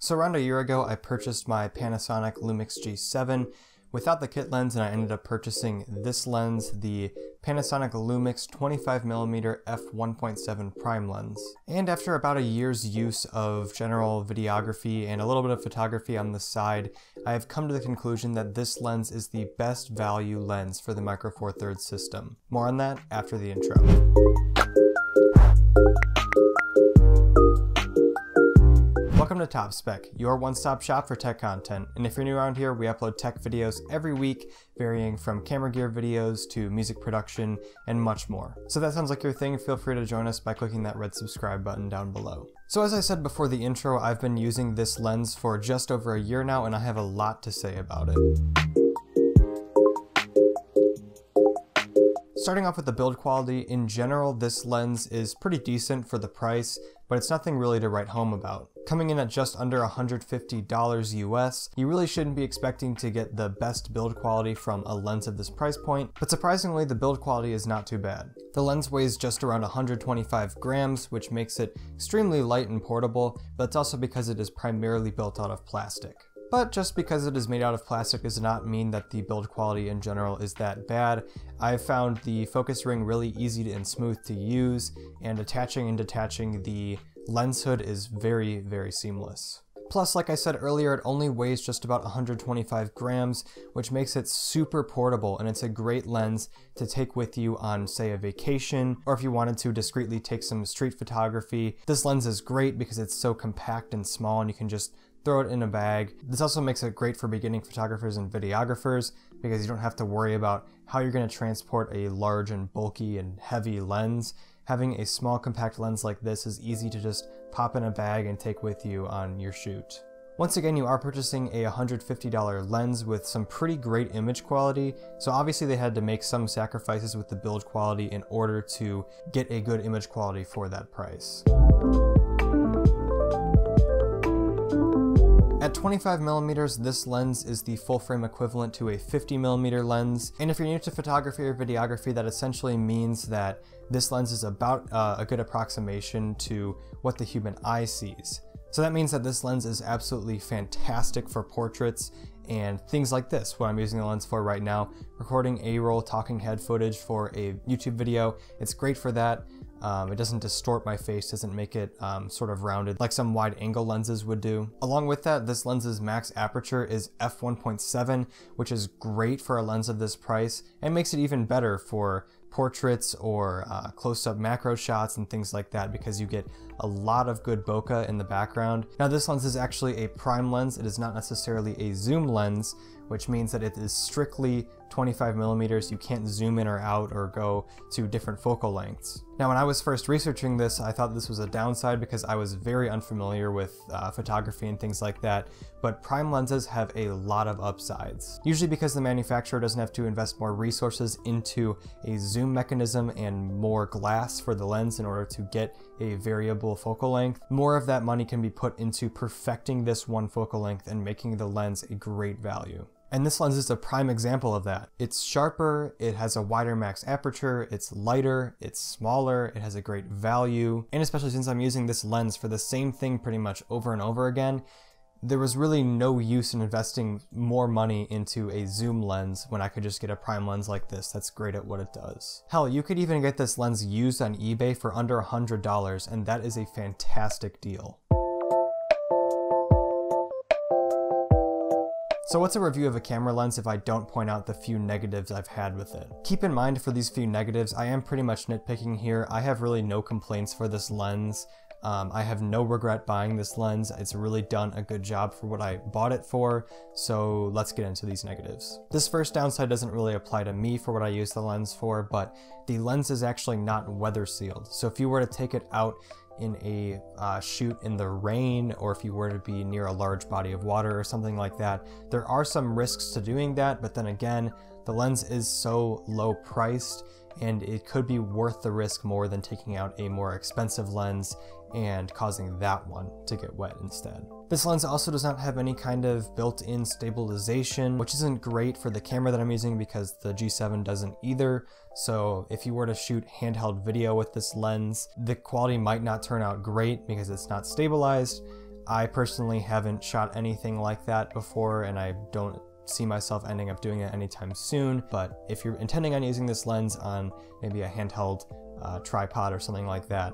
So around a year ago, I purchased my Panasonic Lumix G7 without the kit lens, and I ended up purchasing this lens, the Panasonic Lumix 25mm f1.7 prime lens. And after about a year's use of general videography and a little bit of photography on the side, I have come to the conclusion that this lens is the best value lens for the Micro Four Thirds system. More on that after the intro. Welcome to Top Spec, your one-stop shop for tech content. And if you're new around here, we upload tech videos every week, varying from camera gear videos to music production and much more. So if that sounds like your thing, feel free to join us by clicking that red subscribe button down below. So as I said before the intro, I've been using this lens for just over a year now, and I have a lot to say about it. Starting off with the build quality, in general, this lens is pretty decent for the price, but it's nothing really to write home about. Coming in at just under $150 US, you really shouldn't be expecting to get the best build quality from a lens of this price point, but surprisingly, the build quality is not too bad. The lens weighs just around 125 grams, which makes it extremely light and portable, but it's also because it is primarily built out of plastic. But just because it is made out of plastic does not mean that the build quality in general is that bad. I've found the focus ring really easy and smooth to use, and attaching and detaching the lens hood is very, very seamless. Plus, like I said earlier, it only weighs just about 125 grams, which makes it super portable, and it's a great lens to take with you on, say, a vacation, or if you wanted to discreetly take some street photography. This lens is great because it's so compact and small, and you can just throw it in a bag. This also makes it great for beginning photographers and videographers because you don't have to worry about how you're going to transport a large and bulky and heavy lens. Having a small compact lens like this is easy to just pop in a bag and take with you on your shoot. Once again, you are purchasing a $150 lens with some pretty great image quality, so obviously they had to make some sacrifices with the build quality in order to get a good image quality for that price. At 25mm, this lens is the full frame equivalent to a 50mm lens, and if you're new to photography or videography, that essentially means that this lens is about a good approximation to what the human eye sees. So that means that this lens is absolutely fantastic for portraits and things like this, what I'm using the lens for right now, recording A-roll talking head footage for a YouTube video. It's great for that. It doesn't distort my face, doesn't make it sort of rounded like some wide angle lenses would do. Along with that, this lens's max aperture is f1.7, which is great for a lens of this price and makes it even better for portraits or close-up macro shots and things like that because you get a lot of good bokeh in the background. Now this lens is actually a prime lens. It is not necessarily a zoom lens, which means that it is strictly 25mm. You can't zoom in or out or go to different focal lengths. Now when I was first researching this, I thought this was a downside because I was very unfamiliar with photography and things like that, but prime lenses have a lot of upsides. Usually because the manufacturer doesn't have to invest more resources into a zoom mechanism and more glass for the lens in order to get a variable focal length. More of that money can be put into perfecting this one focal length and making the lens a great value. And this lens is a prime example of that. It's sharper, it has a wider max aperture, it's lighter, it's smaller, it has a great value, and especially since I'm using this lens for the same thing pretty much over and over again, there was really no use in investing more money into a zoom lens when I could just get a prime lens like this that's great at what it does. Hell, you could even get this lens used on eBay for under $100, and that is a fantastic deal. So what's a review of a camera lens if I don't point out the few negatives I've had with it? Keep in mind for these few negatives, I am pretty much nitpicking here. I have really no complaints for this lens. I have no regret buying this lens. It's really done a good job for what I bought it for, so let's get into these negatives. This first downside doesn't really apply to me for what I use the lens for, but the lens is actually not weather sealed. So if you were to take it out in a shoot in the rain, or if you were to be near a large body of water or something like that, there are some risks to doing that, but then again, the lens is so low priced and it could be worth the risk more than taking out a more expensive lens and causing that one to get wet instead. This lens also does not have any kind of built-in stabilization, which isn't great for the camera that I'm using because the G7 doesn't either. So if you were to shoot handheld video with this lens, the quality might not turn out great because it's not stabilized. I personally haven't shot anything like that before, and I don't see myself ending up doing it anytime soon. But if you're intending on using this lens on maybe a handheld tripod or something like that,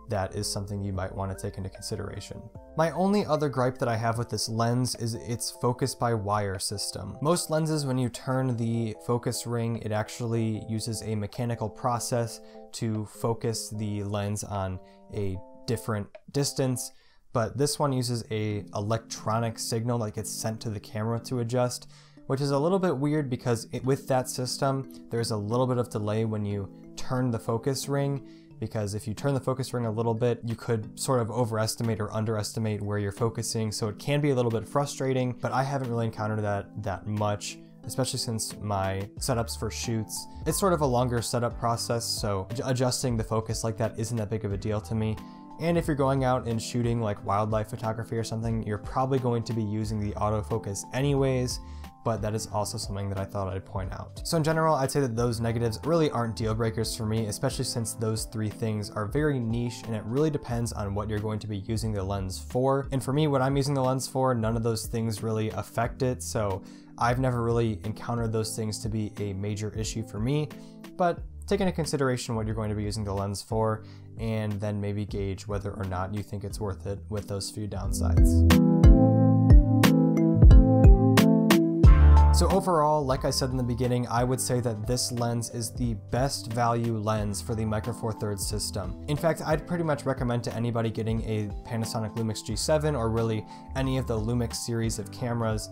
that is something you might want to take into consideration. My only other gripe that I have with this lens is its focus by wire system. Most lenses, when you turn the focus ring, it actually uses a mechanical process to focus the lens on a different distance, but this one uses a electronic signal that gets sent to the camera to adjust, which is a little bit weird because with that system, there's a little bit of delay when you turn the focus ring, because if you turn the focus ring a little bit, you could sort of overestimate or underestimate where you're focusing, so it can be a little bit frustrating, but I haven't really encountered that much, especially since my setups for shoots. It's sort of a longer setup process, so adjusting the focus like that isn't that big of a deal to me. And if you're going out and shooting like wildlife photography or something, you're probably going to be using the autofocus anyways, but that is also something that I thought I'd point out. So in general, I'd say that those negatives really aren't deal breakers for me, especially since those three things are very niche and it really depends on what you're going to be using the lens for. And for me, what I'm using the lens for, none of those things really affect it, so I've never really encountered those things to be a major issue for me. But take into consideration what you're going to be using the lens for, and then maybe gauge whether or not you think it's worth it with those few downsides. So overall, like I said in the beginning, I would say that this lens is the best value lens for the Micro Four Thirds system. In fact, I'd pretty much recommend to anybody getting a Panasonic Lumix G7 or really any of the Lumix series of cameras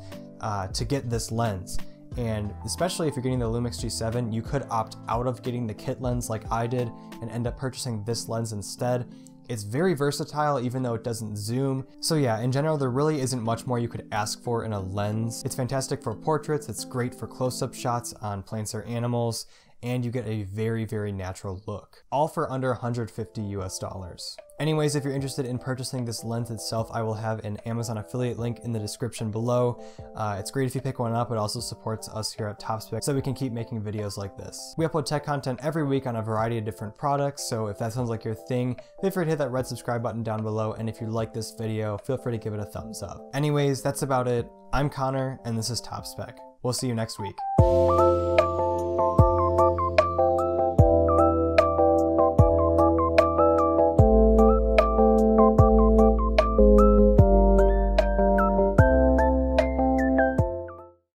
to get this lens. And especially if you're getting the Lumix G7, you could opt out of getting the kit lens like I did and end up purchasing this lens instead. It's very versatile even though it doesn't zoom. So yeah, in general, there really isn't much more you could ask for in a lens. It's fantastic for portraits, it's great for close-up shots on plants or animals, and you get a very, very natural look. All for under $150 US. Anyways, if you're interested in purchasing this lens itself, I will have an Amazon affiliate link in the description below. It's great if you pick one up. It also supports us here at Top Spec so we can keep making videos like this. We upload tech content every week on a variety of different products, so if that sounds like your thing, feel free to hit that red subscribe button down below, and if you like this video, feel free to give it a thumbs up. Anyways, that's about it. I'm Connor, and this is Top Spec. We'll see you next week.